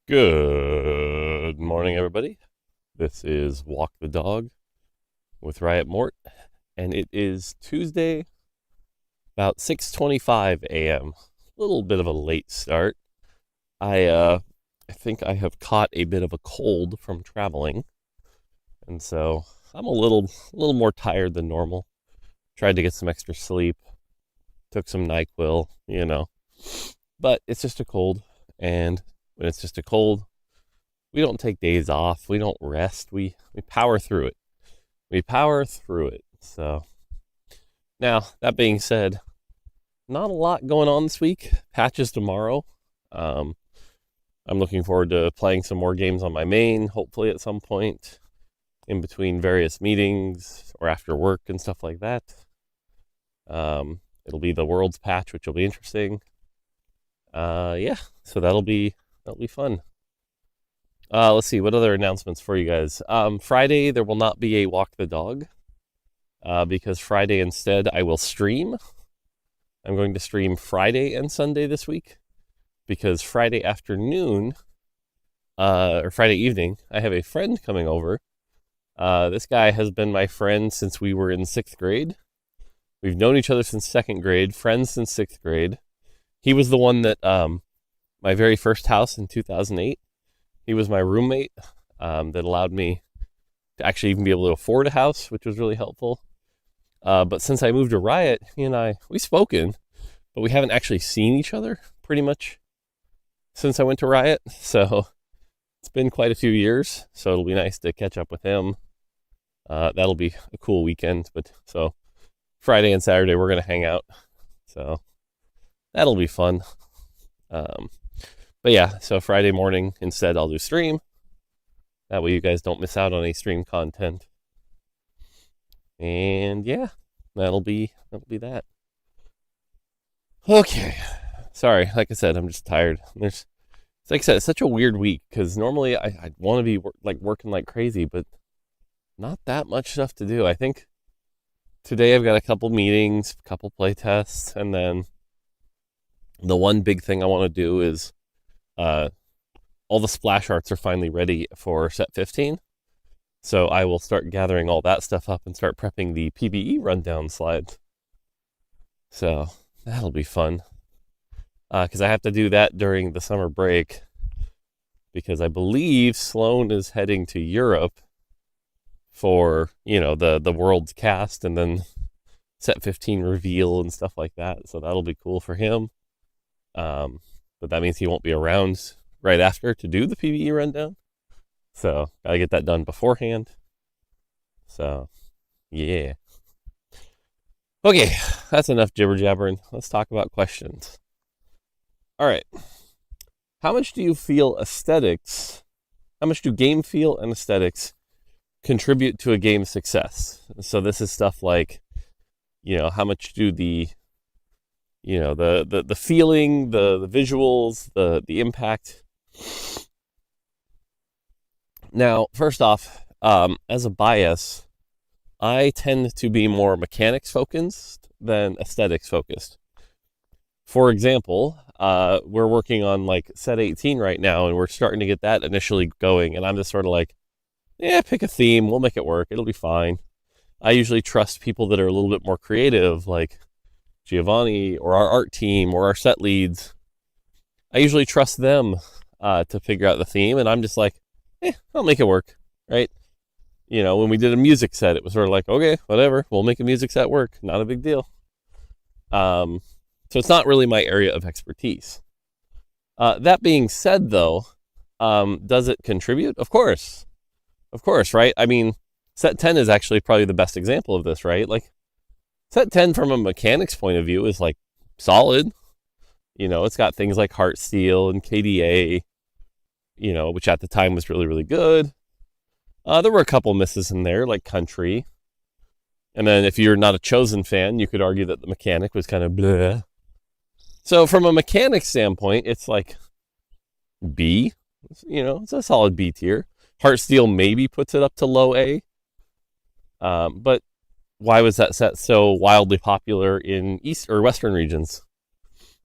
Good morning, everybody. This is Walk the Dog with Riot Mort, and it is Tuesday, about 6:25 a.m. A little bit of a late start. I think I have caught a bit of a cold from traveling, and so I'm a little more tired than normal. Tried to get some extra sleep, took some NyQuil, but it's just a cold, and when it's just a cold, we don't take days off. We don't rest. We power through it. We power through it. So now that being said, not a lot going on this week. Patches tomorrow. Um, I'm looking forward to playing some more games on my main, hopefully at some point in between various meetings or after work and stuff like that. It'll be the Worlds patch, which will be interesting. Yeah, so that'll be fun. Let's see, what other announcements for you guys? Friday, there will not be a Walk the Dog, because Friday instead I will stream. I'm going to stream Friday and Sunday this week, because Friday afternoon, or Friday evening, I have a friend coming over. This guy has been my friend since we were in 6th grade. We've known each other since 2nd grade, friends since 6th grade. He was the one that, my very first house in 2008, he was my roommate, that allowed me to actually even be able to afford a house, which was really helpful. But since I moved to Riot, he and we've spoken, but we haven't actually seen each other pretty much since I went to Riot. So it's been quite a few years. So it'll be nice to catch up with him. That'll be a cool weekend. But so Friday and Saturday, we're going to hang out. So that'll be fun. But yeah, so Friday morning instead I'll do stream. That way you guys don't miss out on any stream content. And yeah, that'll be that. Okay. Sorry, like I said, I'm just tired. Like I said, it's such a weird week because normally I want to be working like crazy, but not that much stuff to do. I think today I've got a couple meetings, a couple play tests, and then the one big thing I want to do is all the splash arts are finally ready for set 15. So I will start gathering all that stuff up and start prepping the PBE rundown slides. So that'll be fun. Because I have to do that during the summer break. Because I believe Sloan is heading to Europe for, the World's cast and then set 15 reveal and stuff like that. So that'll be cool for him. But that means he won't be around right after to do the PBE rundown. So, gotta get that done beforehand. So, yeah. Okay, that's enough jibber jabbering. Let's talk about questions. All right. How much do you feel aesthetics, how much do game feel and aesthetics contribute to a game's success? So, this is stuff like, how much do the feeling, the visuals, the impact. Now, first off, as a bias, I tend to be more mechanics focused than aesthetics focused. For example, we're working on set 18 right now, and we're starting to get that initially going, and I'm just sort of like, yeah, pick a theme, we'll make it work, it'll be fine. I usually trust people that are a little bit more creative, like Giovanni or our art team or our set leads. I usually trust them to figure out the theme, and I'm just like, I'll make it work, right? When we did a music set, it was sort of like, okay, whatever, we'll make a music set work, not a big deal. So it's not really my area of expertise. That being said, though, does it contribute? Of course, right? I mean, set 10 is actually probably the best example of this, right? Set 10 from a mechanics point of view is solid. It's got things like Heartsteel and KDA, which at the time was really, really good. There were a couple misses in there, like Country. And then if you're not a Chosen fan, you could argue that the mechanic was kind of bleh. So from a mechanic standpoint, it's B. It's a solid B tier. Heartsteel maybe puts it up to low A. But why was that set so wildly popular in East or Western regions?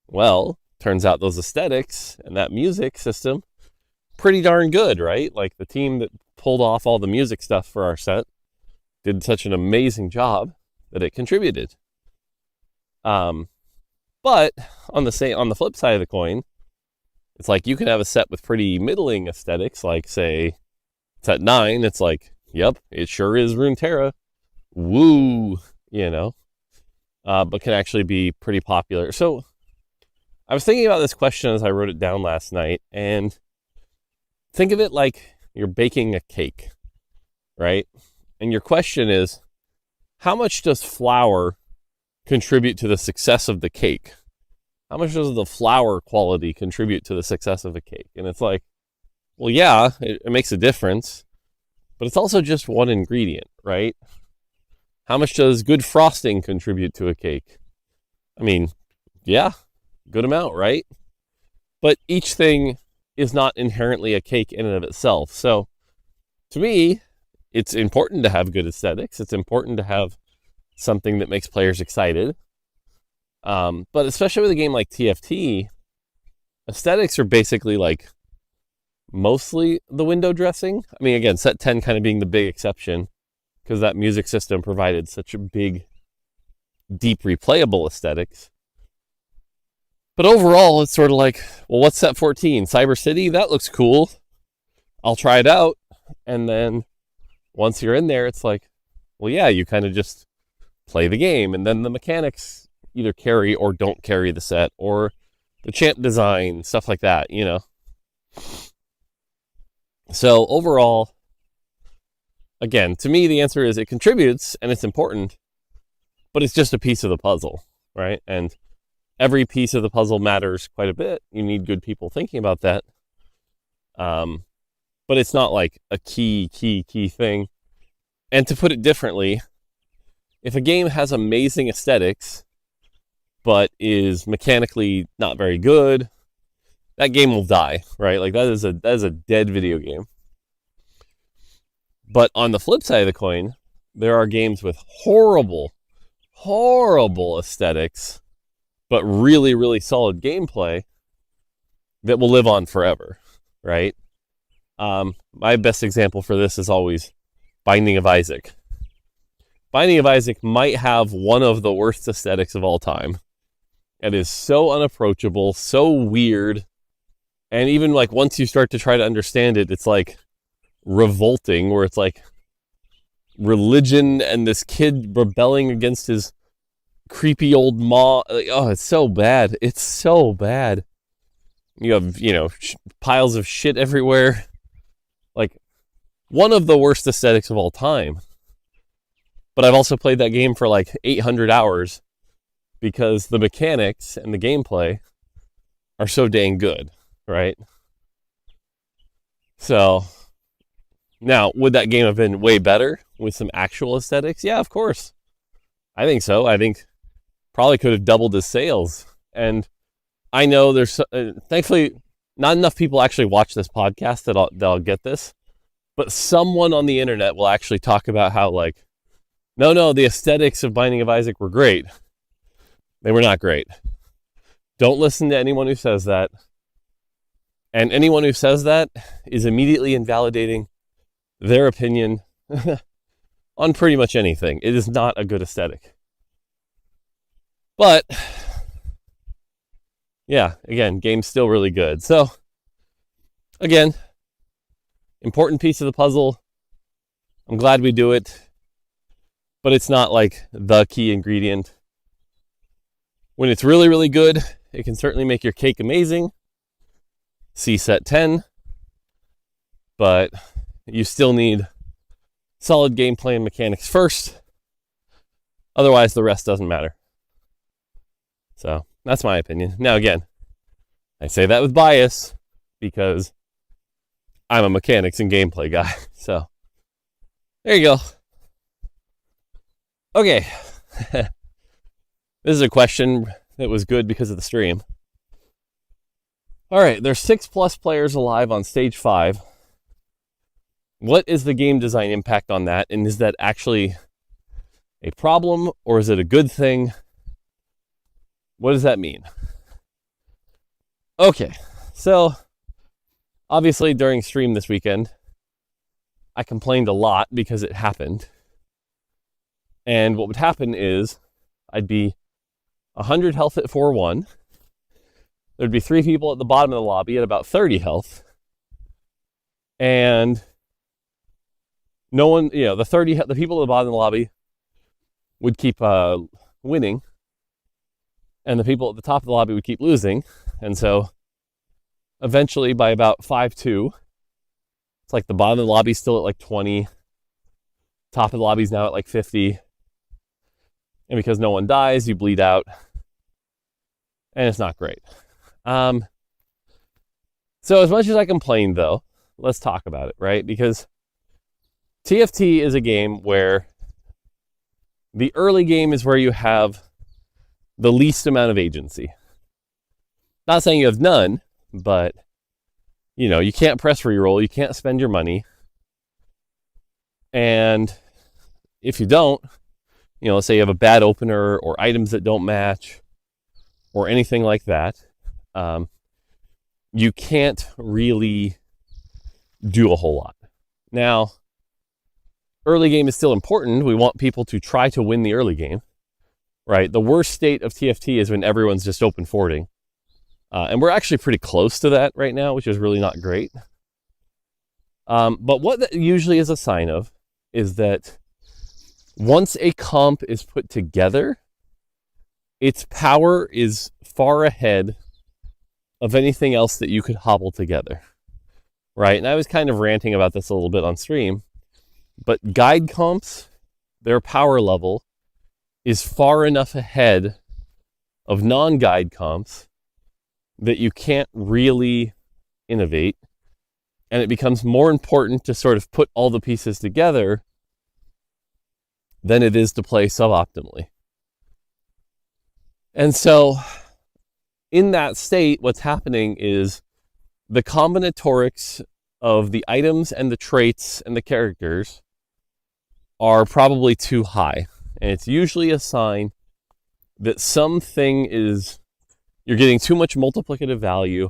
Well, turns out those aesthetics and that music system pretty darn good, right? Like the team that pulled off all the music stuff for our set did such an amazing job that it contributed. But on the flip side of the coin, it's like you can have a set with pretty middling aesthetics, like say set 9, it's like, yep, it sure is Runeterra. Woo, but can actually be pretty popular. So I was thinking about this question as I wrote it down last night, and think of it like you're baking a cake, right? And your question is, how much does flour contribute to the success of the cake? How much does the flour quality contribute to the success of a cake? And it's like, well, yeah, it makes a difference, but it's also just one ingredient, right? How much does good frosting contribute to a cake? I mean, yeah, good amount, right? But each thing is not inherently a cake in and of itself. So to me, it's important to have good aesthetics. It's important to have something that makes players excited. But especially with a game like TFT, aesthetics are basically like mostly the window dressing. I mean, again, set 10 kind of being the big exception because that music system provided such a big, deep, replayable aesthetics. But overall, it's sort of like, well, what's set 14? Cyber City? That looks cool. I'll try it out. And then once you're in there, it's like, well, yeah, you kind of just play the game. And then the mechanics either carry or don't carry the set, or the champ design, stuff like that, So overall, again, to me, the answer is it contributes and it's important, but it's just a piece of the puzzle, right? And every piece of the puzzle matters quite a bit. You need good people thinking about that. But it's not like a key thing. And to put it differently, if a game has amazing aesthetics, but is mechanically not very good, that game will die, right? Like that is a dead video game. But on the flip side of the coin, there are games with horrible aesthetics, but really, really solid gameplay that will live on forever, right? My best example for this is always Binding of Isaac. Binding of Isaac might have one of the worst aesthetics of all time. It is so unapproachable, so weird, and even like once you start to try to understand it, it's like revolting, where it's like religion and this kid rebelling against his creepy old mom. Like, oh, it's so bad. It's so bad. You have, piles of shit everywhere. Like, one of the worst aesthetics of all time. But I've also played that game for like 800 hours because the mechanics and the gameplay are so dang good, right? So, now, would that game have been way better with some actual aesthetics? Yeah, of course. I think so. I think probably could have doubled his sales. And I know there's, thankfully, not enough people actually watch this podcast that'll get this. But someone on the internet will actually talk about how, like, no, the aesthetics of Binding of Isaac were great. They were not great. Don't listen to anyone who says that. And anyone who says that is immediately invalidating their opinion on pretty much anything. It is not a good aesthetic. But, yeah, again, game's still really good. So, again, important piece of the puzzle. I'm glad we do it. But it's not like the key ingredient. When it's really, really good, it can certainly make your cake amazing. See set 10. But you still need solid gameplay and mechanics first. Otherwise, the rest doesn't matter. So, that's my opinion. Now, again, I say that with bias because I'm a mechanics and gameplay guy. So, there you go. Okay. This is a question that was good because of the stream. All right, there's 6+ players alive on stage 5. What is the game design impact on that? And is that actually a problem or is it a good thing? What does that mean? Okay, so Obviously, during stream this weekend, I complained a lot because it happened. And what would happen is I'd be 100 health at 4-1. There'd be 3 people at the bottom of the lobby at about 30 health. And no one, the people at the bottom of the lobby would keep winning. And the people at the top of the lobby would keep losing. And so eventually by about 5-2, it's like the bottom of the lobby's still at like 20. Top of the lobby's now at like 50. And because no one dies, you bleed out. And it's not great. So as much as I complained, though, let's talk about it, right? Because TFT is a game where the early game is where you have the least amount of agency. Not saying you have none, but, you can't press reroll, you can't spend your money. And if you don't, let's say you have a bad opener or items that don't match or anything like that, you can't really do a whole lot. Now, early game is still important. We want people to try to win the early game, right? The worst state of TFT is when everyone's just open forwarding. And we're actually pretty close to that right now, which is really not great. But what that usually is a sign of is that once a comp is put together, its power is far ahead of anything else that you could hobble together, right? And I was kind of ranting about this a little bit on stream, but guide comps, their power level is far enough ahead of non-guide comps that you can't really innovate, and it becomes more important to sort of put all the pieces together than it is to play suboptimally. And so in that state, what's happening is the combinatorics of the items and the traits and the characters are probably too high. And it's usually a sign that you're getting too much multiplicative value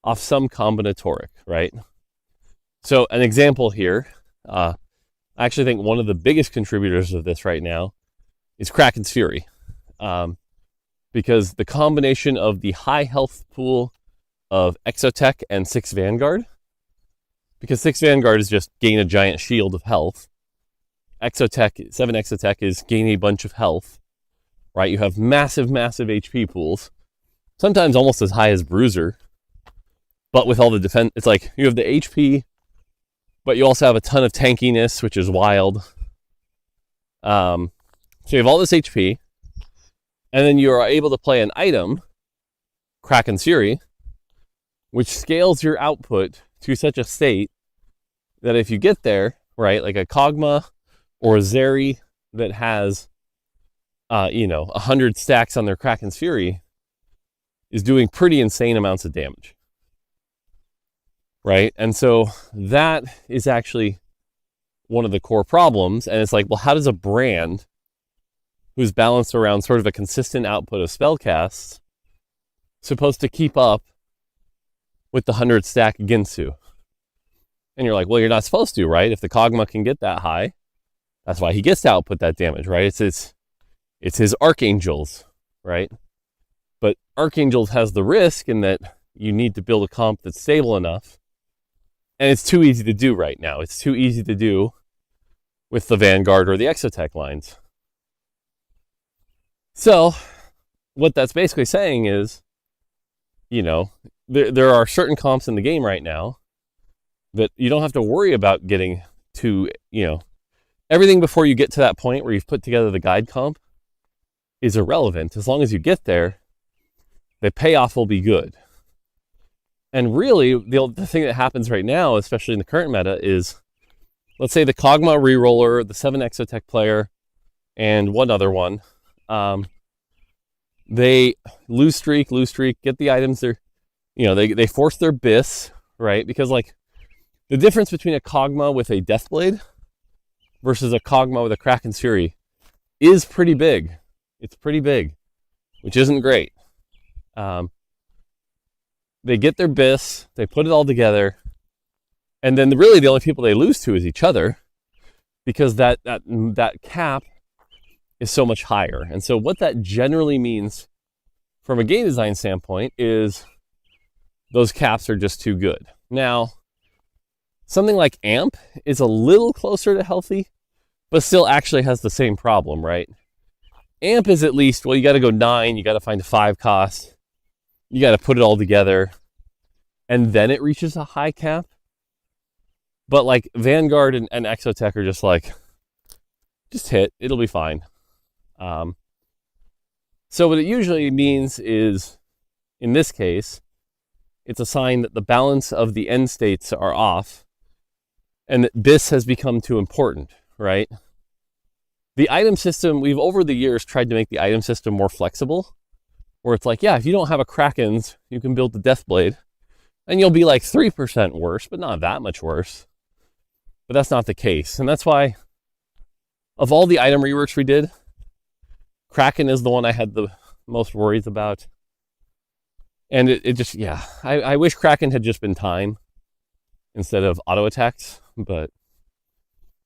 off some combinatoric, right? So an example here, I actually think one of the biggest contributors of this right now is Kraken's Fury. Because the combination of the high health pool of Exotech and 6 Vanguard, because 6 Vanguard is just gain a giant shield of health. 7 Exotech is gain a bunch of health, right? You have massive HP pools, sometimes almost as high as Bruiser, but with all the defense, it's like you have the HP, but you also have a ton of tankiness, which is wild. So you have all this HP, and then you are able to play an item, Kraken's Fury, which scales your output to such a state that if you get there, right, like a Kog'Maw or a Zeri that has, 100 stacks on their Kraken's Fury is doing pretty insane amounts of damage, right? And so that is actually one of the core problems. And it's like, well, how does a brand who's balanced around sort of a consistent output of spellcasts supposed to keep up with the 100 stack Ginsu? And you're like, well, you're not supposed to, right? If the Kog'Maw can get that high, that's why he gets to output that damage, right? It's his Archangels, right? But Archangels has the risk in that you need to build a comp that's stable enough. And it's too easy to do right now. It's too easy to do with the Vanguard or the Exotech lines. So what that's basically saying is, there are certain comps in the game right now that you don't have to worry about getting to, everything before you get to that point where you've put together the guide comp is irrelevant. As long as you get there, the payoff will be good. And really, the thing that happens right now, especially in the current meta, is, let's say the Kog'Maw reroller, the 7 Exotech player, and one other one, they lose streak, get the items they force their bis, right? Because like the difference between a Kog'Maw with a Deathblade versus a Kog'Maw with a Kraken's Fury is pretty big. It's pretty big, which isn't great. They get their BIS, they put it all together, and then really the only people they lose to is each other, because that cap is so much higher. And so what that generally means from a game design standpoint is those caps are just too good. Now, something like AMP is a little closer to healthy, but still actually has the same problem, right? AMP is at least, well, you got to go 9, you got to find a 5 cost, you got to put it all together, and then it reaches a high cap. But like Vanguard and Exotech are just like, just hit, it'll be fine. So what it usually means is, in this case, it's a sign that the balance of the end states are off and that BIS has become too important, right? The item system, we've over the years tried to make the item system more flexible, where it's like, yeah, if you don't have a Kraken's, you can build the Deathblade, and you'll be like 3% worse, but not that much worse. But that's not the case. And that's why, of all the item reworks we did, Kraken is the one I had the most worries about. And it just, yeah, I wish Kraken had just been time instead of auto attacks. But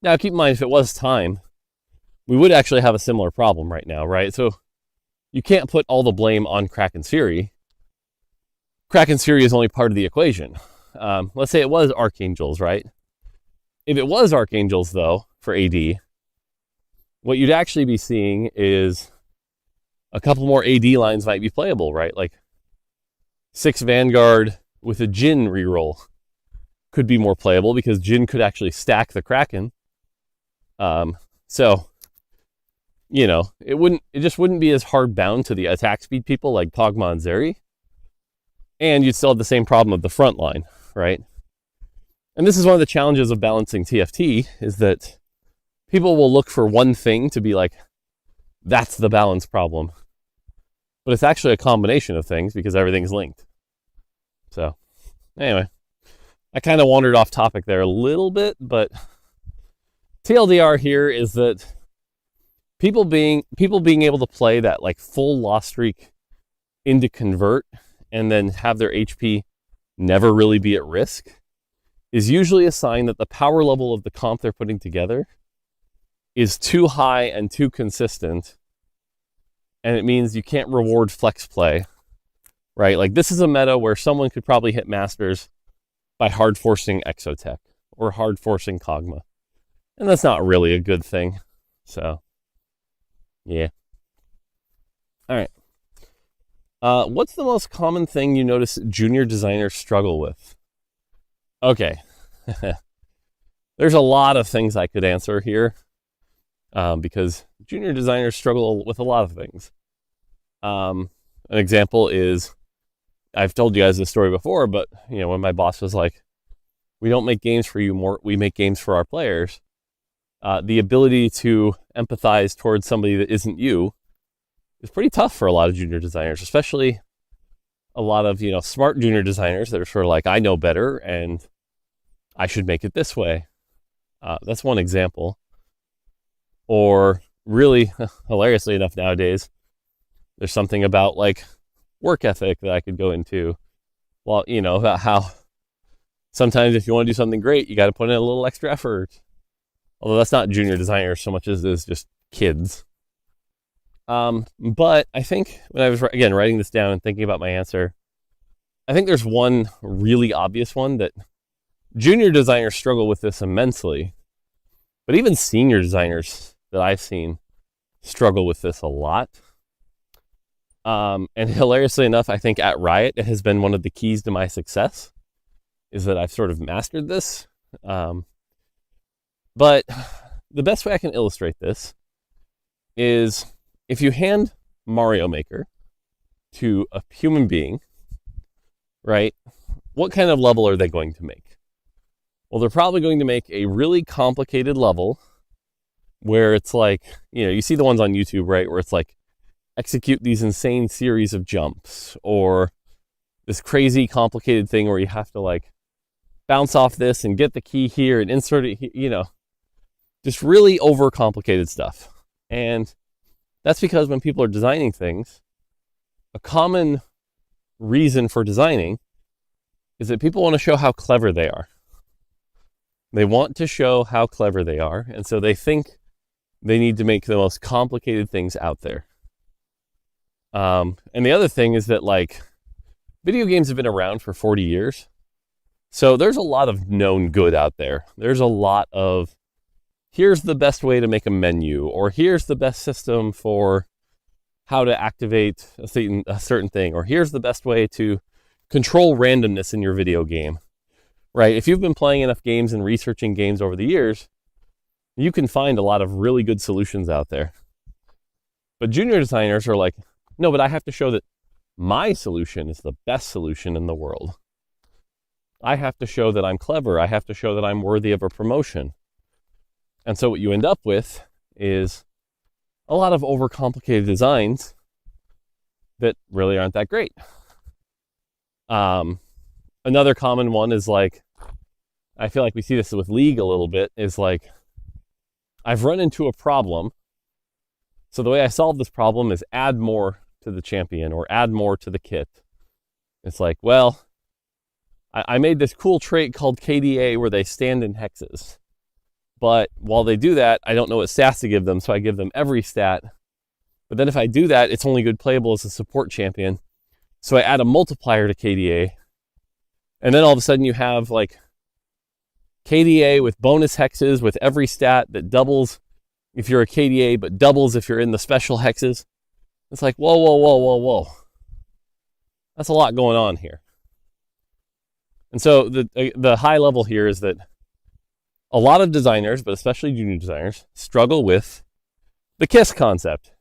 now keep in mind, if it was time, we would actually have a similar problem right now, right? So you can't put all the blame on Kraken Siri. Kraken Siri is only part of the equation. Let's say it was Archangels, right? If it was Archangels, though, for AD, what you'd actually be seeing is a couple more AD lines might be playable, right? Like 6 Vanguard with a Jin reroll could be more playable because Jin could actually stack the Kraken. So, you know, it just wouldn't be as hard bound to the attack speed people like Kog'Maw and Zeri. And you'd still have the same problem of the front line, right? And this is one of the challenges of balancing TFT, is that people will look for one thing to be like, that's the balance problem. But it's actually a combination of things because everything's linked. So, anyway, I kind of wandered off topic there a little bit, but TLDR here is that people being able to play that like full loss streak into convert and then have their HP never really be at risk is usually a sign that the power level of the comp they're putting together is too high and too consistent. And it means you can't reward flex play, right? Like this is a meta where someone could probably hit masters by hard forcing Exotech or hard forcing Kog'Maw. And that's not really a good thing. So, yeah. All right. What's the most common thing you notice junior designers struggle with? Okay. There's a lot of things I could answer here because junior designers struggle with a lot of things. An example is, I've told you guys this story before, but you know, when my boss was like, we don't make games for you, we make games for our players. The ability to empathize towards somebody that isn't you is pretty tough for a lot of junior designers, especially a lot of, you know, smart junior designers that are sort of like, I know better and I should make it this way. That's one example. Or really, hilariously enough nowadays, there's something about like work ethic that I could go into. Well, you know, about how sometimes if you want to do something great, you got to put in a little extra effort. Although that's not junior designers so much as it is just kids. But I think when I was, again, writing this down and thinking about my answer, I think there's one really obvious one that junior designers struggle with this immensely. But even senior designers that I've seen struggle with this a lot. And hilariously enough, I think at Riot, it has been one of the keys to my success, is that I've sort of mastered this. But the best way I can illustrate this is if you hand Mario Maker to a human being, right, what kind of level are they going to make? Well, they're probably going to make a really complicated level where it's like, you know, you see the ones on YouTube, right, where it's like, execute these insane series of jumps, or this crazy complicated thing where you have to like bounce off this and get the key here and insert it here, you know, just really overcomplicated stuff. And that's because when people are designing things, a common reason for designing is that people want to show how clever they are. They want to show how clever they are, and so they think they need to make the most complicated things out there. And the other thing is that, like, video games have been around for 40 years. So there's a lot of known good out there. There's a lot of, here's the best way to make a menu, or here's the best system for how to activate a certain thing, or here's the best way to control randomness in your video game, right? If you've been playing enough games and researching games over the years, you can find a lot of really good solutions out there. But junior designers are like, no, but I have to show that my solution is the best solution in the world. I have to show that I'm clever. I have to show that I'm worthy of a promotion. And so what you end up with is a lot of overcomplicated designs that really aren't that great. Another common one is, like, I feel like we see this with League a little bit, is like, I've run into a problem. So the way I solve this problem is add more to the champion or add more to the kit. It's like, well, I made this cool trait called KDA where they stand in hexes. But while they do that, I don't know what stats to give them, so I give them every stat. But then if I do that, it's only good playable as a support champion. So I add a multiplier to KDA. And then all of a sudden you have, like, KDA with bonus hexes with every stat that doubles if you're a KDA, but doubles if you're in the special hexes. It's like, whoa, whoa, whoa, whoa, whoa. That's a lot going on here. And so the high level here is that a lot of designers, but especially junior designers, struggle with the KISS concept.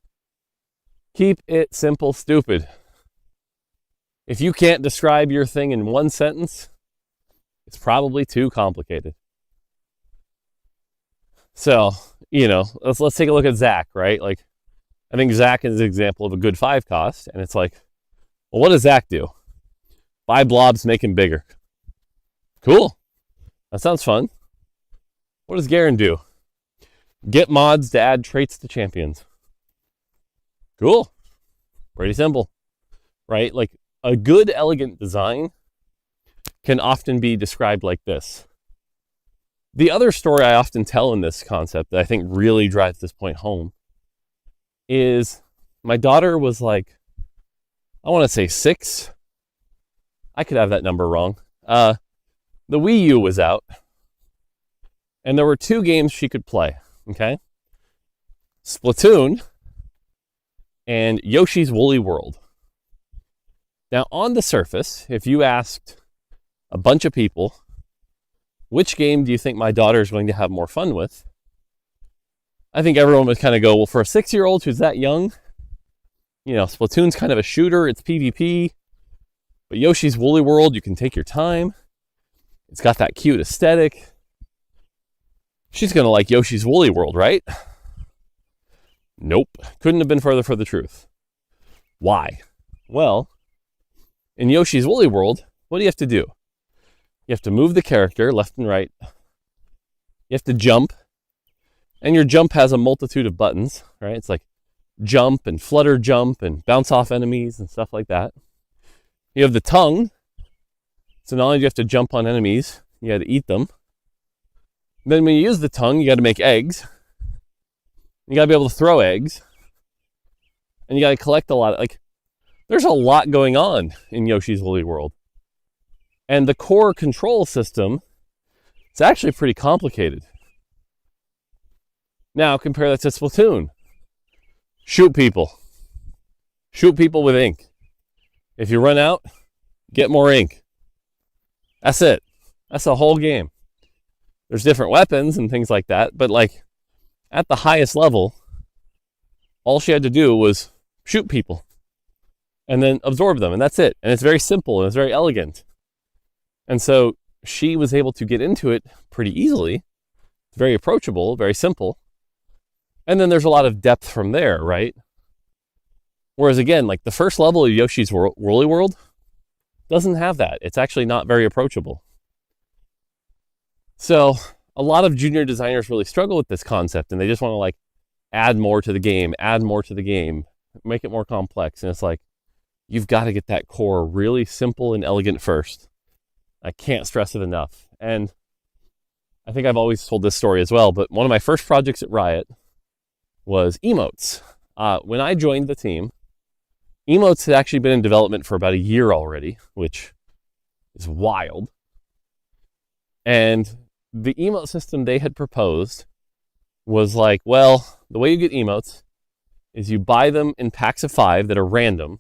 Keep it simple, stupid. If you can't describe your thing in one sentence, it's probably too complicated. So, let's take a look at Zach, right? Like, I think Zach is an example of a good 5 cost, and it's like, well, what does Zach do? Buy blobs, make him bigger. Cool. That sounds fun. What does Garen do? Get mods to add traits to champions. Cool. Pretty simple, right? Like, a good, elegant design can often be described like this. The other story I often tell in this concept that I think really drives this point home is my daughter was like, I want to say 6. I could have that number wrong. The Wii U was out, and there were 2 games she could play, okay? Splatoon and Yoshi's Woolly World. Now, on the surface, if you asked a bunch of people, which game do you think my daughter is going to have more fun with? I think everyone would kind of go, well, for a 6-year-old who's that young, Splatoon's kind of a shooter, it's PvP, but Yoshi's Woolly World, you can take your time. It's got that cute aesthetic. She's going to like Yoshi's Woolly World, right? Nope. Couldn't have been further from the truth. Why? Well, in Yoshi's Woolly World, what do you have to do? You have to move the character left and right. You have to jump. And your jump has a multitude of buttons, right? It's like jump and flutter jump and bounce off enemies and stuff like that. You have the tongue. So not only do you have to jump on enemies, you got to eat them. Then when you use the tongue, you got to make eggs. You got to be able to throw eggs. And you got to collect a lot. There's a lot going on in Yoshi's Woolly World. And the core control system, it's actually pretty complicated. Now compare that to Splatoon. Shoot people. Shoot people with ink. If you run out, get more ink. That's it. That's the whole game. There's different weapons and things like that, but at the highest level, all she had to do was shoot people and then absorb them, and that's it. And it's very simple and it's very elegant. And so she was able to get into it pretty easily. It's very approachable, very simple. And then there's a lot of depth from there, right? Whereas again, the first level of Yoshi's Woolly World doesn't have that. It's actually not very approachable. So a lot of junior designers really struggle with this concept, and they just want to add more to the game, make it more complex. And it's you've got to get that core really simple and elegant first. I can't stress it enough. And I think I've always told this story as well, but one of my first projects at Riot was emotes. When I joined the team, emotes had actually been in development for about a year already, which is wild. And the emote system they had proposed was like, well, the way you get emotes is you buy them in packs of 5 that are random.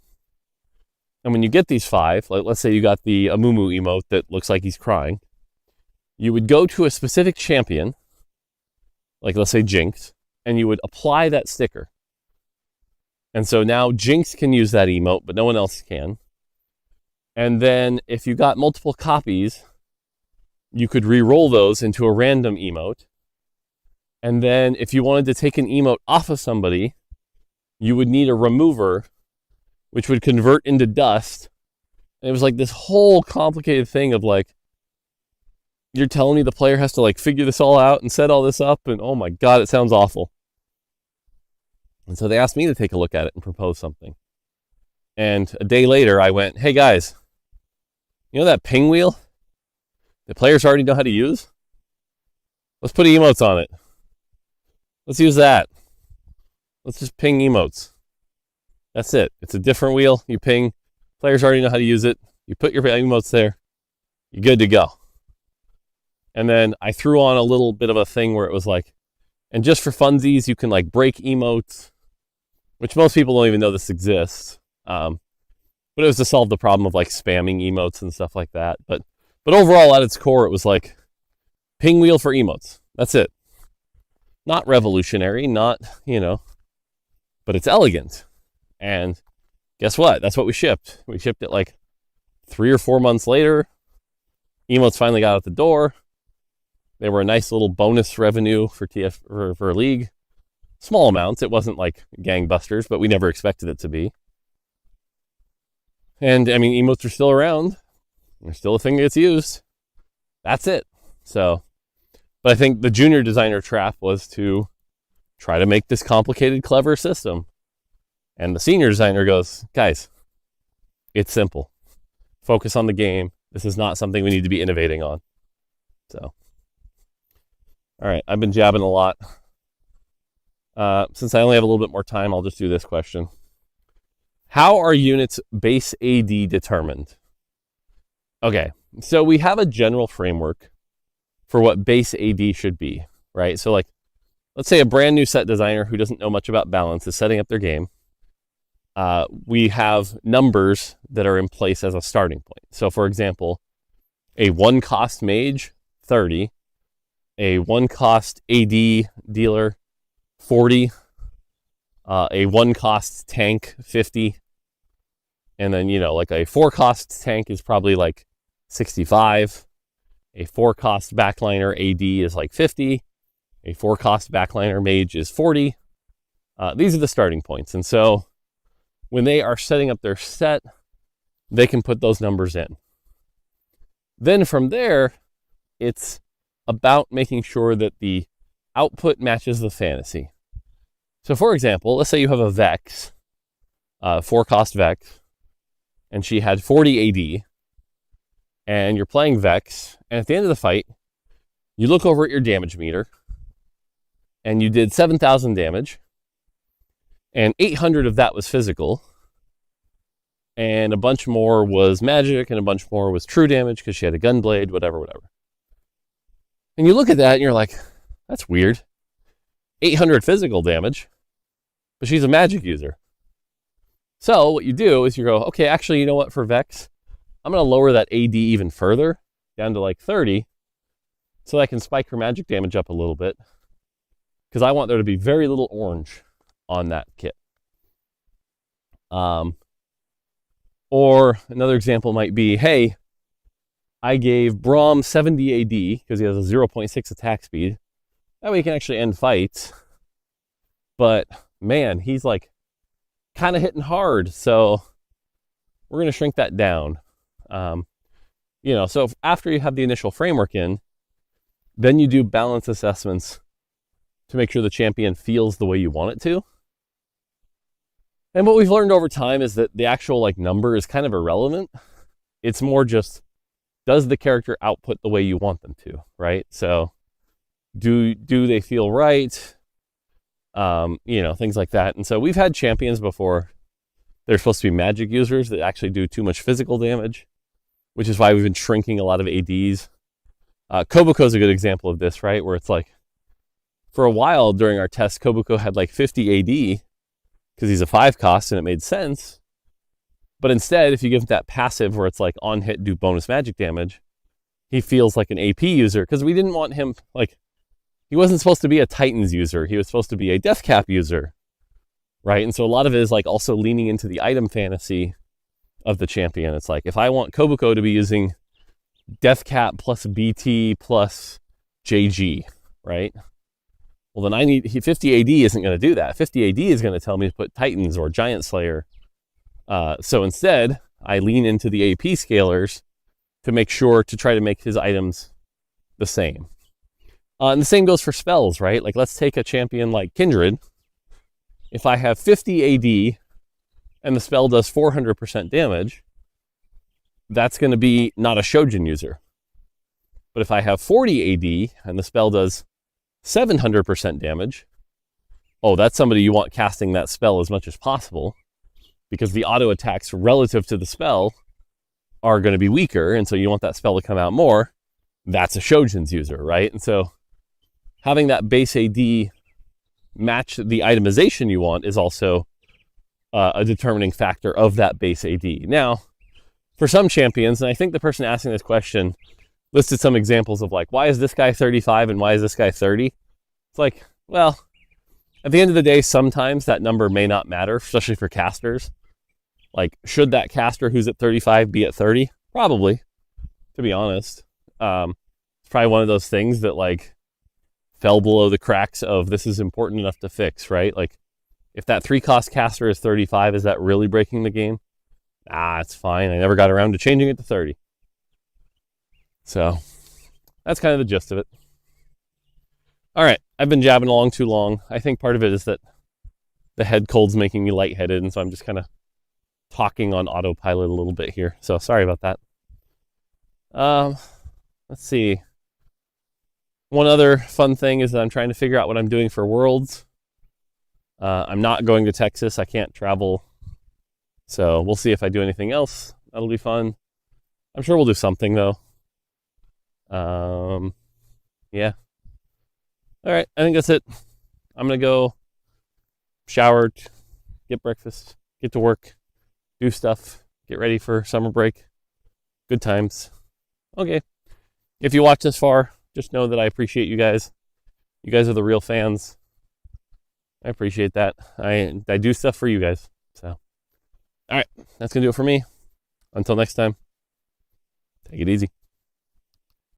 And when you get these 5, like let's say you got the Amumu emote that looks like he's crying, you would go to a specific champion, like let's say Jinx, and you would apply that sticker. And so now Jinx can use that emote, but no one else can. And then if you got multiple copies, you could re-roll those into a random emote. And then if you wanted to take an emote off of somebody, you would need a remover, which would convert into dust. And it was like this whole complicated thing of like, you're telling me the player has to like figure this all out and set all this up, and oh my God, it sounds awful. And so they asked me to take a look at it and propose something. And a day later, I went, hey guys, you know that ping wheel the players already know how to use? Let's put emotes on it. Let's use that. Let's just ping emotes. That's it. It's a different wheel. You ping. Players already know how to use it. You put your emotes there. You're good to go. And then I threw on a little bit of a thing where it was like, and just for funsies, you can like break emotes, which most people don't even know this exists. But it was to solve the problem of like spamming emotes and stuff like that. But overall, at its core, it was like ping wheel for emotes. That's it. Not revolutionary, not, but it's elegant. And guess what? That's what we shipped. We shipped it like 3 or 4 months later. Emotes finally got out the door. They were a nice little bonus revenue for for League. Small amounts. It wasn't like gangbusters, but we never expected it to be. And I mean, emotes are still around. They're still a thing that gets used. That's it. So, but I think the junior designer trap was to try to make this complicated, clever system. And the senior designer goes, guys, it's simple. Focus on the game. This is not something we need to be innovating on. So, all right, I've been jabbing a lot. Since I only have a little bit more time, I'll just do this question. How are units' base AD determined? Okay, so we have a general framework for what base AD should be, right? So like, let's say a brand new set designer who doesn't know much about balance is setting up their game. We have numbers that are in place as a starting point. So for example, a 1-cost mage, 30, a 1-cost AD dealer, 40, a 1-cost tank, 50, and then, like a 4-cost tank is probably like 65, a 4-cost backliner AD is like 50, a 4-cost backliner mage is 40. These are the starting points. And so when they are setting up their set, they can put those numbers in. Then from there, it's about making sure that the output matches the fantasy. So for example, let's say you have a Vex, 4-cost Vex, and she had 40 AD, and you're playing Vex, and at the end of the fight, you look over at your damage meter, and you did 7,000 damage, and 800 of that was physical, and a bunch more was magic, and a bunch more was true damage because she had a gunblade, whatever. And you look at that, and you're like, that's weird. 800 physical damage, but she's a magic user. So what you do is you go, okay, actually, you know what, for Vex, I'm going to lower that AD even further, down to like 30, so I can spike her magic damage up a little bit, because I want there to be very little orange on that kit. Or another example might be, hey, I gave Braum 70 AD because he has a 0.6 attack speed. That way he can actually end fights. But man, he's like kind of hitting hard. So we're going to shrink that down. So after you have the initial framework in, then you do balance assessments to make sure the champion feels the way you want it to. And what we've learned over time is that the actual number is kind of irrelevant. It's more just does the character output the way you want them to, right? So do they feel right? Things like that. And so we've had champions before. They're supposed to be magic users that actually do too much physical damage, which is why we've been shrinking a lot of ADs. Kobuko is a good example of this, right? Where it's like, for a while during our test, Kobuko had like 50 AD because he's a 5 cost and it made sense. But instead, if you give him that passive where it's like on hit, do bonus magic damage, he feels like an AP user, because we didn't want him, like, he wasn't supposed to be a Titans user. He was supposed to be a Death Cap user, right? And so a lot of it is like also leaning into the item fantasy of the champion. It's like, if I want Kobuko to be using Death Cap plus BT plus JG, right? Well, then I need 50 AD isn't going to do that. 50 AD is going to tell me to put Titans or Giant Slayer. So instead, I lean into the AP scalers to make sure to try to make his items the same. And the same goes for spells, right? Like, let's take a champion like Kindred. If I have 50 AD and the spell does 400% damage, that's going to be not a Shojin user. But if I have 40 AD and the spell does 700% damage, oh, that's somebody you want casting that spell as much as possible, because the auto attacks relative to the spell are going to be weaker, and so you want that spell to come out more. That's a Shojin's user, right? And so having that base AD match the itemization you want is also a determining factor of that base AD. Now, for some champions, and I think the person asking this question listed some examples of like, why is this guy 35 and why is this guy 30? It's like, well, at the end of the day, sometimes that number may not matter, especially for casters. Like, should that caster who's at 35 be at 30? Probably, to be honest. It's probably one of those things that like fell below the cracks of this is important enough to fix, right? Like, if that 3-cost caster is 35, is that really breaking the game? It's fine. I never got around to changing it to 30. So that's kind of the gist of it. All right, I've been jabbing along too long. I think part of it is that the head cold's making me lightheaded, and so I'm just kind of talking on autopilot a little bit here. So sorry about that. Let's see. One other fun thing is that I'm trying to figure out what I'm doing for Worlds. I'm not going to Texas. I can't travel. So we'll see if I do anything else. That'll be fun. I'm sure we'll do something, though. Yeah. All right, I think that's it. I'm going to go shower, get breakfast, get to work, do stuff, get ready for summer break. Good times. Okay. If you watch this far, just know that I appreciate you guys. You guys are the real fans. I appreciate that. I do stuff for you guys. So, all right, that's going to do it for me. Until next time, take it easy.